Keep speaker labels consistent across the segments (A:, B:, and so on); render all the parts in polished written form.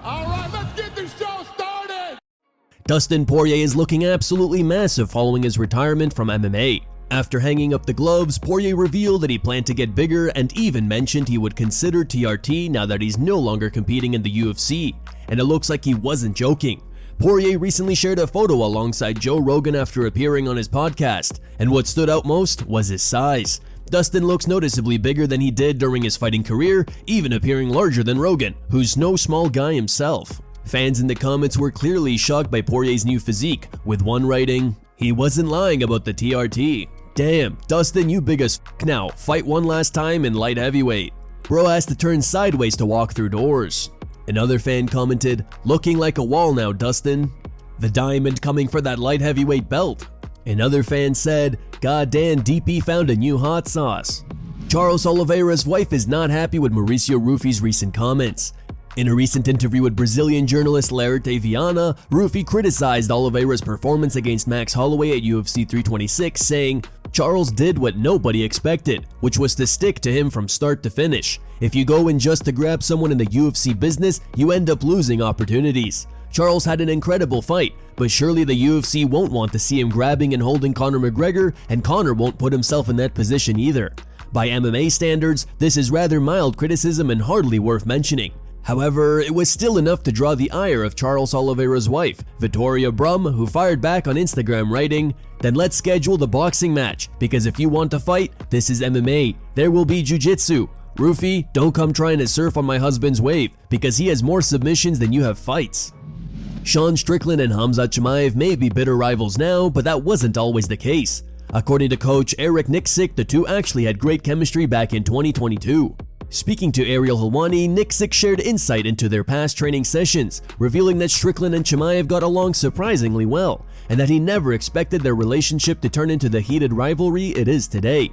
A: All right, let's get this show started.
B: Dustin Poirier is looking absolutely massive following his retirement from MMA. After hanging up the gloves, Poirier revealed that he planned to get bigger and even mentioned he would consider TRT now that he's no longer competing in the UFC. And it looks like he wasn't joking. Poirier recently shared a photo alongside Joe Rogan after appearing on his podcast, and what stood out most was his size. Dustin looks noticeably bigger than he did during his fighting career, even appearing larger than Rogan, who's no small guy himself. Fans in the comments were clearly shocked by Poirier's new physique, with one writing, "He wasn't lying about the TRT. Damn, Dustin, you big as f now, fight one last time in light heavyweight. Bro has to turn sideways to walk through doors." Another fan commented, "Looking like a wall now, Dustin. The diamond coming for that light heavyweight belt." Another fan said, "Goddamn, DP found a new hot sauce." Charles Oliveira's wife is not happy with Mauricio Ruffy's recent comments. In a recent interview with Brazilian journalist Larete Viana, Ruffy criticized Oliveira's performance against Max Holloway at UFC 326, saying, "Charles did what nobody expected, which was to stick to him from start to finish. If you go in just to grab someone in the UFC business, you end up losing opportunities. Charles had an incredible fight, but surely the UFC won't want to see him grabbing and holding Conor McGregor, and Conor won't put himself in that position either. By MMA standards, this is rather mild criticism and hardly worth mentioning." However, it was still enough to draw the ire of Charles Oliveira's wife, Vittoria Brum, who fired back on Instagram writing, "Then let's schedule the boxing match, because if you want to fight, this is MMA. There will be jiu-jitsu. Ruffy, don't come trying to surf on my husband's wave, because he has more submissions than you have fights." Sean Strickland and Khamzat Chimaev may be bitter rivals now, but that wasn't always the case. According to coach Erick Nicksick, the two actually had great chemistry back in 2022. Speaking to Ariel Helwani, Nicksick shared insight into their past training sessions, revealing that Strickland and Chimaev got along surprisingly well, and that he never expected their relationship to turn into the heated rivalry it is today.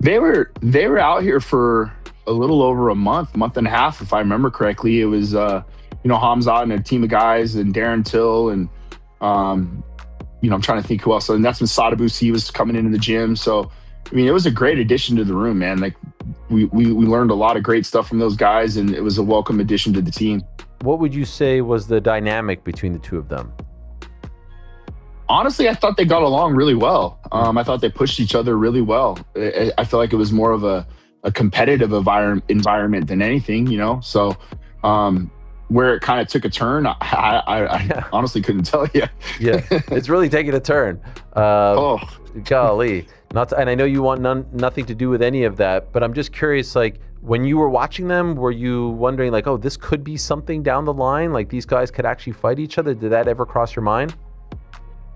C: They were out here for a little over a month and a half, if I remember correctly. It was Khamzat and a team of guys, and Darren Till, and I'm trying to think who else. And that's when Sadabusi was coming into the gym. So I mean, it was a great addition to the room, man. Like we learned a lot of great stuff from those guys, and it was a welcome addition to the team.
D: What would you say was the dynamic between the two of them?
C: Honestly, I thought they got along really well. I thought they pushed each other really well. I feel like it was more of a competitive environment than anything, So where it kind of took a turn, I honestly couldn't tell you.
D: Yeah, it's really taking a turn. Golly. And I know you want nothing to do with any of that, but I'm just curious, like, when you were watching them, were you wondering, like, oh, this could be something down the line? Like, these guys could actually fight each other? Did that ever cross your mind?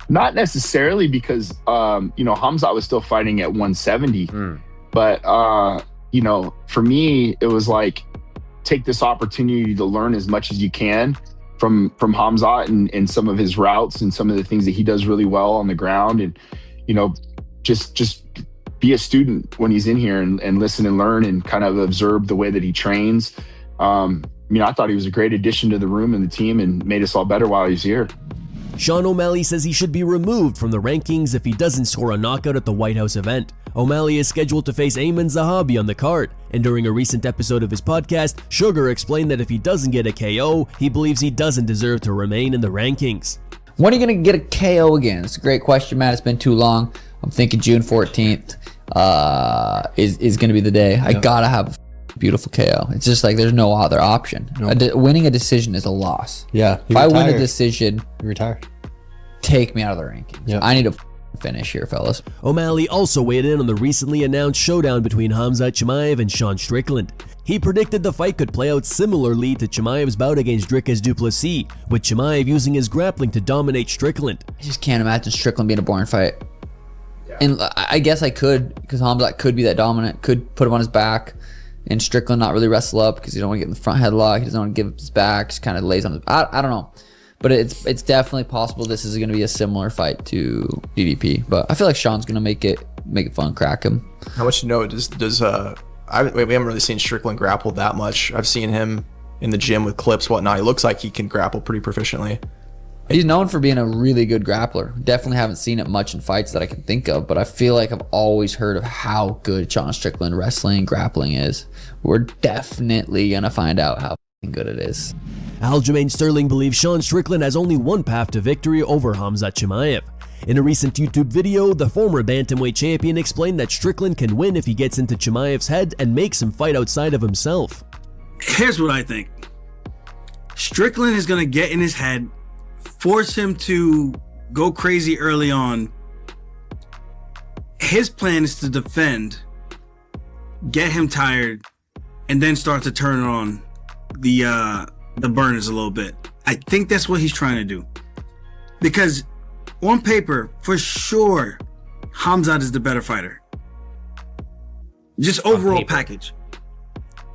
C: Not necessarily, because, Khamzat was still fighting at 170. But, for me, it was like, take this opportunity to learn as much as you can from Khamzat and some of his routes and some of the things that he does really well on the ground. And, just be a student when he's in here and listen and learn and kind of observe the way that he trains. I thought he was a great addition to the room and the team and made us all better while he's here.
B: Sean O'Malley says he should be removed from the rankings if he doesn't score a knockout at the White House event. O'Malley is scheduled to face Ayman Zahabi on the card, and during a recent episode of his podcast, Sugar explained that if he doesn't get a KO, he believes he doesn't deserve to remain in the rankings.
E: When are you going to get a KO again? It's a great question, Matt. It's been too long. I'm thinking June 14th is going to be the day. I gotta have a beautiful KO. It's just like there's no other option. Winning a decision is a loss.
F: Yeah.
E: If I win a decision,
F: you retire.
E: Take me out of the rankings. Yeah. I need a finish here, fellas.
B: O'Malley also weighed in on the recently announced showdown between Khamzat Chimaev and Sean Strickland. He predicted the fight could play out similarly to Chimaev's bout against Dricus du Plessis, with Chimaev using his grappling to dominate Strickland.
E: I just can't imagine Strickland being a boring fight. And I guess I could, because Khamzat could be that dominant, could put him on his back, and Strickland not really wrestle up because he don't want to get in the front headlock. He doesn't want to give up his back. Just kind of lays on his. I don't know, but it's definitely possible this is going to be a similar fight to DDP. But I feel like Sean's going to make it fun, crack him.
G: How much do you know? We haven't really seen Strickland grapple that much. I've seen him in the gym with clips, whatnot. He looks like he can grapple pretty proficiently.
E: He's known for being a really good grappler. Definitely haven't seen it much in fights that I can think of, but I feel like I've always heard of how good Sean Strickland wrestling, grappling is. We're definitely going to find out how good it is.
B: Aljamain Sterling believes Sean Strickland has only one path to victory over Khamzat Chimaev. In a recent YouTube video, the former bantamweight champion explained that Strickland can win if he gets into Chimaev's head and makes him fight outside of himself.
F: Here's what I think. Strickland is going to get in his head, force him to go crazy early on. His plan is to defend, get him tired, and then start to turn on the burners a little bit. I think that's what he's trying to do. Because on paper, for sure, Khamzat is the better fighter. Just overall package.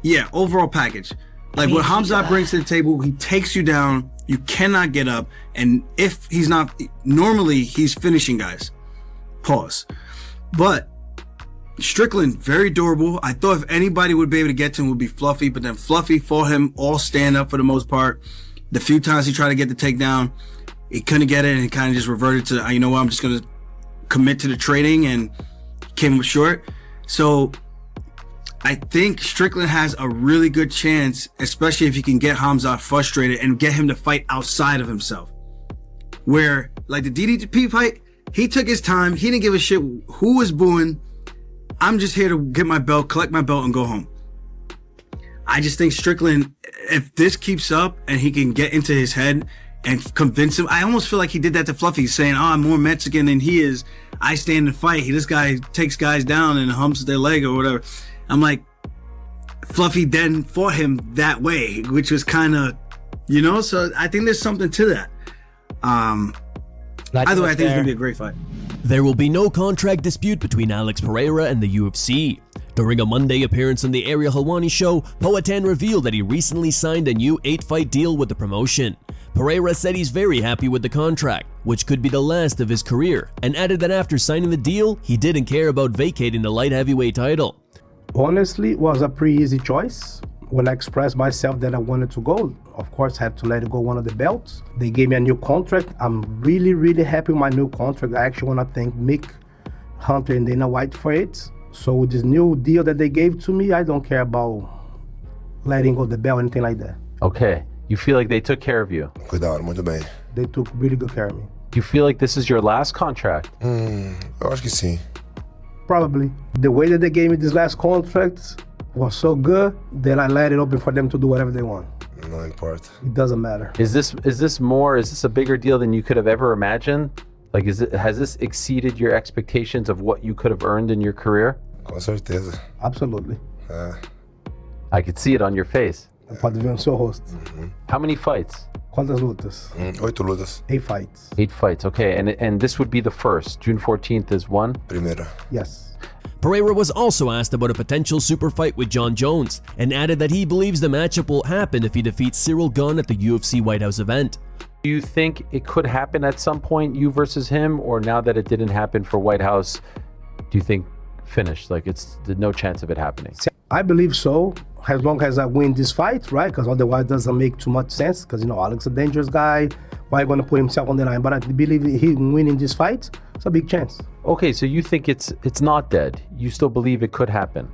F: Yeah, overall package. Like what Khamzat brings to the table, he takes you down, you cannot get up, and if he's not, normally he's finishing guys. Pause. But Strickland, very durable. I thought if anybody would be able to get to him would be Fluffy, but then Fluffy fought him all stand up for the most part. The few times he tried to get the takedown, he couldn't get it, and he kind of just reverted to, you know what, I'm just going to commit to the trading, and came up short. So I think Strickland has a really good chance, especially if he can get Khamzat frustrated and get him to fight outside of himself. Where, like the DDP fight, he took his time. He didn't give a shit who was booing. I'm just here to get my belt, collect my belt, and go home. I just think Strickland, if this keeps up and he can get into his head and convince him, I almost feel like he did that to Fluffy, saying, oh, I'm more Mexican than he is. I stand and fight. This guy takes guys down and humps their leg or whatever. I'm like, Fluffy then fought him that way, which was kind of, you know, so I think there's something to that. Either way, I think it's going to be a great fight.
B: There will be no contract dispute between Alex Pereira and the UFC. During a Monday appearance on the Ariel Helwani show, Poatan revealed that he recently signed a new 8-fight deal with the promotion. Pereira said he's very happy with the contract, which could be the last of his career, and added that after signing the deal, he didn't care about vacating the light heavyweight title.
H: Honestly, it was a pretty easy choice. When I expressed myself that I wanted to go, of course, I had to let go one of the belts. They gave me a new contract. I'm really, really happy with my new contract. I actually want to thank Mick, Hunter, and Dana White for it. So with this new deal that they gave to me, I don't care about letting go the belt or anything like that.
D: Okay. You feel like they took care of you?
I: Cuidaram muito bem.
H: They took really good care of me.
D: Do you feel like this is your last contract?
I: Eu acho que sim.
H: Probably. The way that they gave me this last contract was so good that I let it open for them to do whatever they want.
I: Não importa.
H: It doesn't matter.
D: Is this a bigger deal than you could have ever imagined? Like, has this exceeded your expectations of what you could have earned in your career?
I: Com certeza.
H: Absolutely.
D: I could see it on your face.
H: Pode ver no seu rosto.
D: How many fights?
H: Quantas lutas?
I: 8 lutas.
H: 8 fights.
D: 8 fights, okay. And this would be the first. June 14th is one?
I: Primeira.
H: Yes.
B: Pereira was also asked about a potential super fight with Jon Jones, and added that he believes the matchup will happen if he defeats Cyril Gane at the UFC White House event.
D: Do you think it could happen at some point, you versus him, or now that it didn't happen for White House, do you think finished? Like, there's no chance of it happening?
H: I believe so, as long as I win this fight, right? Because otherwise it doesn't make too much sense, because, you know, Alex is a dangerous guy. Why going to put himself on the line? But I believe he winning this fight, it's a big chance.
D: Okay, so you think it's not dead. You still believe it could happen?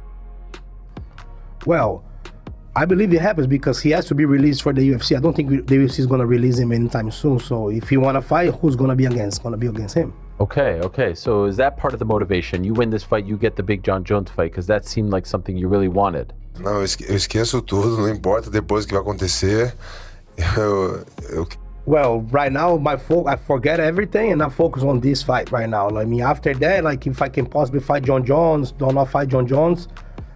H: Well, I believe it happens because he has to be released for the UFC. I don't think the UFC is going to release him anytime soon. So if he want to fight, who's going to be against? Going to be against him.
D: Okay. So is that part of the motivation? You win this fight, you get the big Jon Jones fight, because that seemed like something you really wanted.
I: Não, eu esqueço tudo, não importa depois o que vai acontecer.
H: Well, right now, I forget everything and I focus on this fight right now. I mean, after that, like if I can possibly fight Jon Jones, do not fight Jon Jones,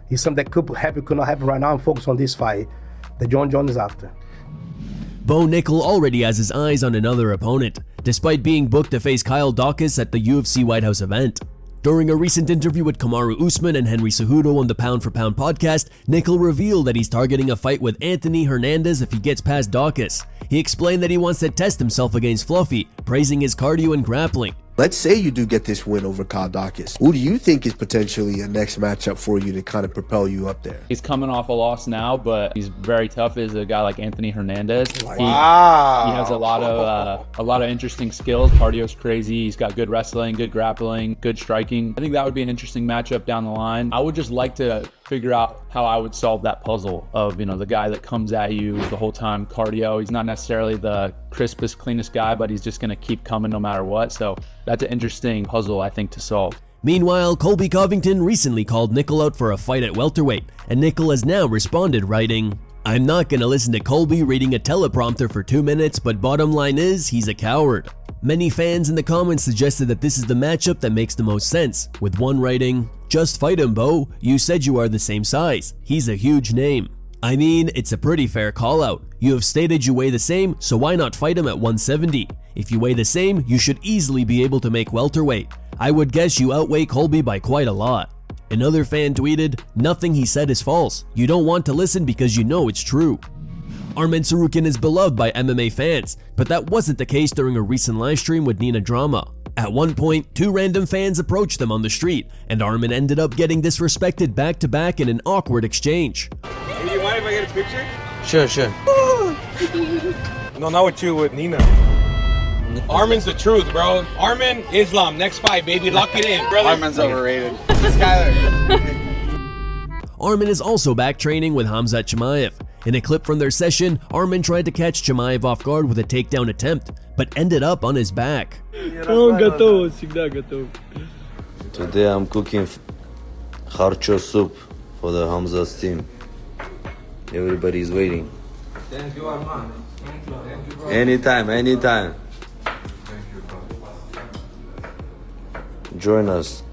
H: it's something that could not happen right now. I'm focused on this fight. The Jon Jones is after.
B: Bo Nickal already has his eyes on another opponent, despite being booked to face Kyle Daukaus at the UFC White House event. During a recent interview with Kamaru Usman and Henry Cejudo on the Pound for Pound podcast, Nickal revealed that he's targeting a fight with Anthony Hernandez if he gets past Daukaus. He explained that he wants to test himself against Fluffy, praising his cardio and grappling.
J: Let's say you do get this win over Kyle Daukaus. Who do you think is potentially a next matchup for you to kind of propel you up there?
K: He's coming off a loss now, but he's very tough as a guy like Anthony Hernandez.
J: Wow.
K: He has a lot of interesting skills. Cardio's crazy. He's got good wrestling, good grappling, good striking. I think that would be an interesting matchup down the line. I would just like to figure out how I would solve that puzzle of, you know, the guy that comes at you the whole time, cardio. He's not necessarily the crispest, cleanest guy, but he's just going to keep coming no matter what. So that's an interesting puzzle, I think, to solve.
B: Meanwhile, Colby Covington recently called Nickal out for a fight at welterweight, and Nickal has now responded writing, "I'm not gonna listen to Colby reading a teleprompter for 2 minutes, but bottom line is, he's a coward." Many fans in the comments suggested that this is the matchup that makes the most sense, with one writing, "Just fight him, Bo. You said you are the same size. He's a huge name." I mean, it's a pretty fair call out. You have stated you weigh the same, so why not fight him at 170? If you weigh the same, you should easily be able to make welterweight. I would guess you outweigh Colby by quite a lot. Another fan tweeted, "Nothing he said is false. You don't want to listen because you know it's true." Arman Tsarukyan is beloved by MMA fans, but that wasn't the case during a recent livestream with Nina Drama. At one point, 2 random fans approached them on the street, and Arman ended up getting disrespected back-to-back in an awkward exchange.
L: Hey, do you mind if I get a picture?
M: Sure.
L: No, not with you, with Nina. Arman's the truth, bro. Arman, Islam, next fight, baby. Lock it in, brother.
M: Arman's overrated. Skyler.
B: Arman is also back training with Khamzat Chimaev. In a clip from their session, Arman tried to catch Chimaev off guard with a takedown attempt, but ended up on his back.
N: Today I'm cooking harcho soup for the Khamzat's team. Everybody's waiting.
L: Thank you, Arman.
N: Anytime. Join us.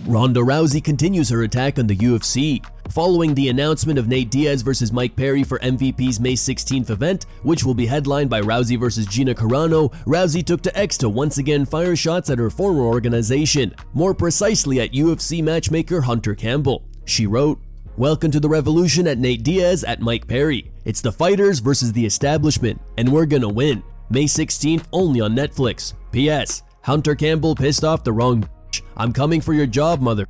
B: Ronda Rousey continues her attack on the UFC. Following the announcement of Nate Diaz versus Mike Perry for MVP's May 16th event, which will be headlined by Rousey versus Gina Carano, Rousey took to X to once again fire shots at her former organization, more precisely at UFC matchmaker Hunter Campbell. She wrote, "Welcome to the revolution at Nate Diaz at Mike Perry. It's the fighters versus the establishment, and we're gonna win. May 16th only on Netflix. P.S. Hunter Campbell pissed off the wrong bitch. I'm coming for your job, mother."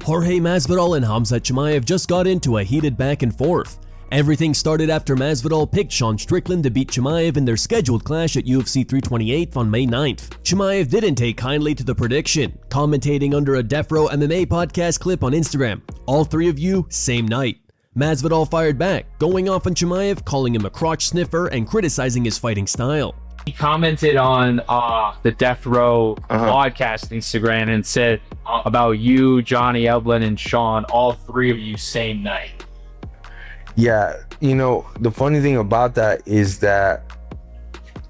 B: Jorge Masvidal and Khamzat Chimaev just got into a heated back and forth. Everything started after Masvidal picked Sean Strickland to beat Chimaev in their scheduled clash at UFC 328 on May 9th. Chimaev didn't take kindly to the prediction, commentating under a Death Row MMA podcast clip on Instagram. "All three of you, same night." Masvidal fired back, going off on Chimaev, calling him a crotch sniffer and criticizing his fighting style.
K: He commented on the Death Row podcast Instagram and said about you, Johnny, Evelyn, and Sean, all three of you same night.
O: Yeah, you know, the funny thing about that is that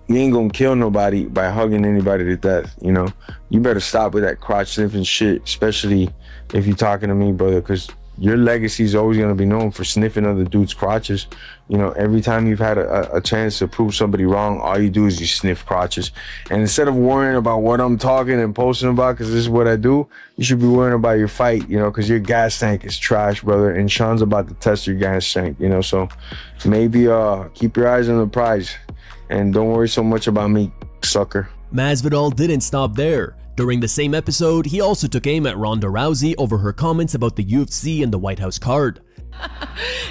O: you ain't gonna kill nobody by hugging anybody to death, you know? You better stop with that crotch sniffing shit, especially if you're talking to me, brother, because your legacy is always going to be known for sniffing other dudes' crotches. You know, every time you've had a chance to prove somebody wrong, all you do is you sniff crotches. And instead of worrying about what I'm talking and posting about, because this is what I do, you should be worrying about your fight, you know, because your gas tank is trash, brother. And Sean's about to test your gas tank, you know, so maybe keep your eyes on the prize and don't worry so much about me, sucker.
B: Masvidal didn't stop there. During the same episode, he also took aim at Ronda Rousey over her comments about the UFC and the White House card.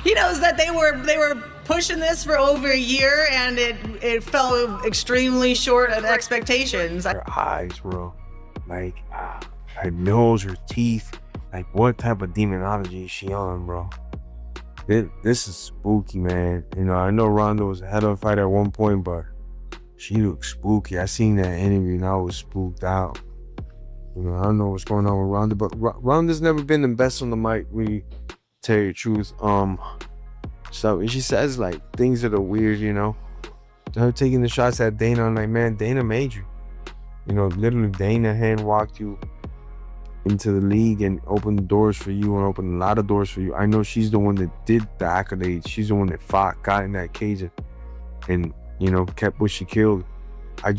P: He knows that they were pushing this for over a year, and it fell extremely short of expectations.
O: Her eyes, bro, like her nose, her teeth, like what type of demonology is she on, bro? This is spooky, man. You know, I know Ronda was a hell of a fighter at one point, but she looks spooky. I seen that interview and I was spooked out. You know, I don't know what's going on with Ronda, but Ronda's never been the best on the mic, really, tell you the truth. So she says like things that are weird, you know. Her taking the shots at Dana, I'm like, man, Dana made you. You know, literally Dana hand walked you into the league and opened doors for you and opened a lot of doors for you. I know she's the one that did the accolades. She's the one that fought, got in that cage and you know, kept what she killed. I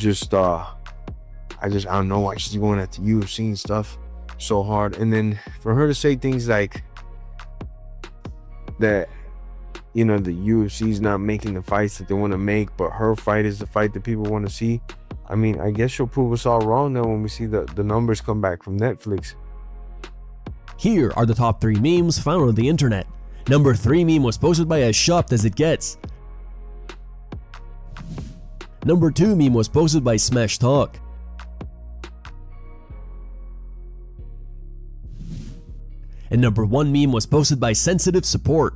O: don't know why she's going at the UFC and stuff so hard. And then for her to say things like that, you know, the UFC's not making the fights that they want to make, but her fight is the fight that people want to see. I mean, I guess she'll prove us all wrong now when we see the numbers come back from Netflix.
B: Here are the top 3 memes found on the internet. Number 3 meme was posted by As Shocked As It Gets. Number 2 meme was posted by Smash Talk. and number 1 meme was posted by Sensitive Support.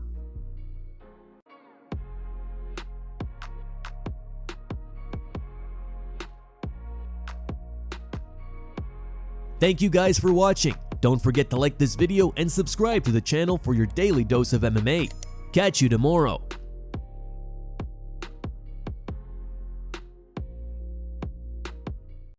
B: Thank you guys for watching. Don't forget to like this video and subscribe to the channel for your daily dose of MMA. Catch you tomorrow.